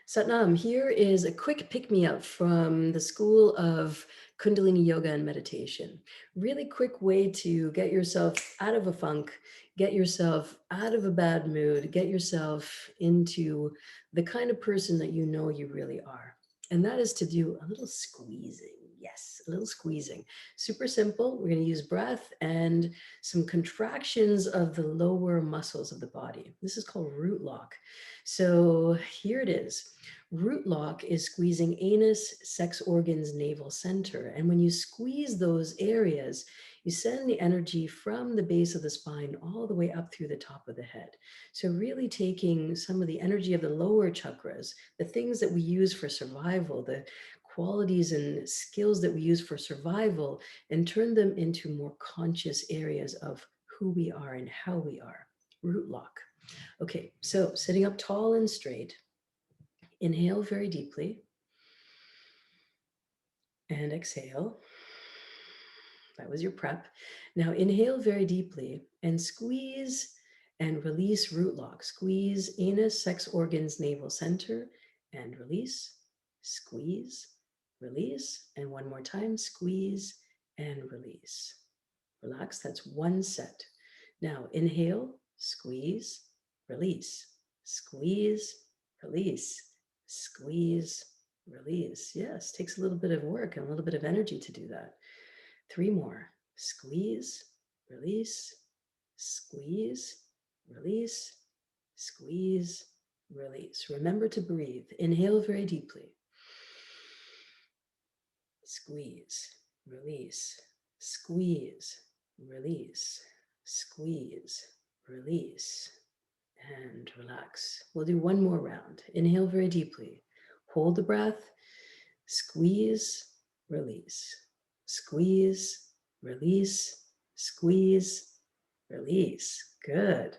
Satnam, here is a quick pick-me-up from the School of Kundalini Yoga and Meditation. Really quick way to get yourself out of a funk, get yourself out of a bad mood, get yourself into the kind of person that you know you really are. And that is to do a little squeezing. Yes, a little squeezing. Super simple. We're going to use breath and some contractions of the lower muscles of the body. This is called root lock. So here it is. Root lock is squeezing anus, sex organs, navel center. And when you squeeze those areas, you send the energy from the base of the spine all the way up through the top of the head. So really taking some of the energy of the lower chakras, the things that we use for survival, the qualities and skills that we use for survival, and turn them into more conscious areas of who we are and how we are. Root lock. Okay, so sitting up tall and straight, inhale very deeply and exhale. That was your prep. Now inhale very deeply and squeeze and release root lock. Squeeze anus, sex organs, navel center, and release, squeeze, release, and one more time, squeeze and release. Relax, that's one set. Now inhale, squeeze, release, squeeze, release, squeeze, release. Yes, takes a little bit of work and a little bit of energy to do that. 3 more. Squeeze, release, squeeze, release, squeeze, release. Remember to breathe. Inhale very deeply. Squeeze, release, squeeze, release, squeeze, release, and relax. We'll do one more round. Inhale very deeply. Hold the breath. Squeeze, release, squeeze, release, squeeze, release. Good.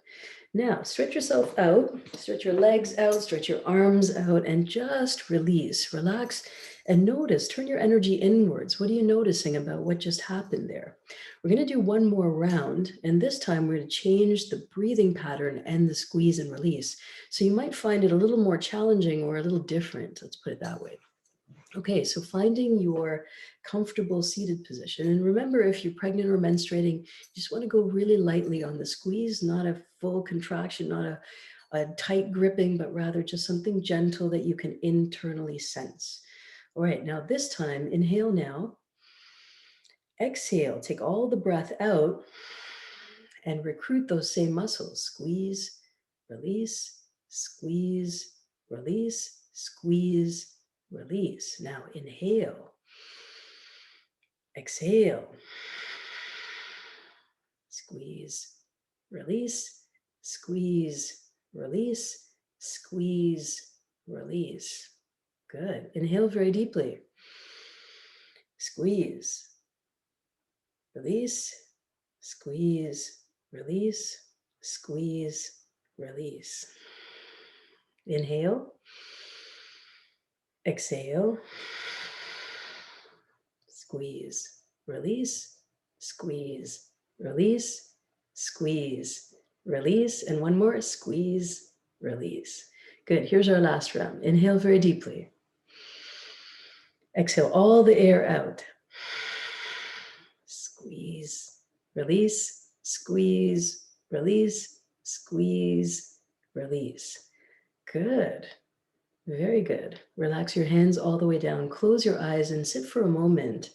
Now stretch yourself out, stretch your legs out, stretch your arms out, and just release, relax, and notice, turn your energy inwards. What are you noticing about what just happened there? We're going to do one more round, and this time we're going to change the breathing pattern and the squeeze and release. So you might find it a little more challenging or a little different. Let's put it that way. Okay, so finding your comfortable seated position. And remember, if you're pregnant or menstruating, you just want to go really lightly on the squeeze, not a full contraction, not a tight gripping, but rather just something gentle that you can internally sense. All right, now this time, inhale now. Exhale, take all the breath out and recruit those same muscles. Squeeze, release, squeeze, release, squeeze, release. Now inhale, exhale, squeeze, release, squeeze, release, squeeze, release. Good. Inhale very deeply. Squeeze, release, squeeze, release, squeeze, release. Inhale, exhale, squeeze, release, squeeze, release, squeeze, release, and one more, squeeze, release. Good, here's our last round. Inhale very deeply. Exhale all the air out. Squeeze, release, squeeze, release, squeeze, release. Good. Very good. Relax your hands all the way down. Close your eyes and sit for a moment.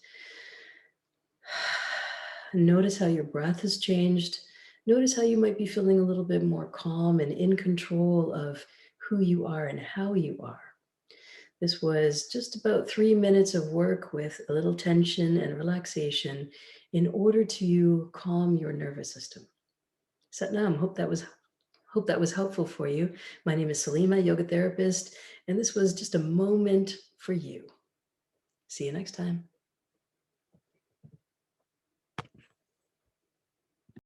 Notice how your breath has changed. Notice how you might be feeling a little bit more calm and in control of who you are and how you are. This was just about 3 minutes of work with a little tension and relaxation in order to calm your nervous system. Satnam, hope that was helpful for you. My name is Salimah, yoga therapist, and this was just a moment for you. See you next time.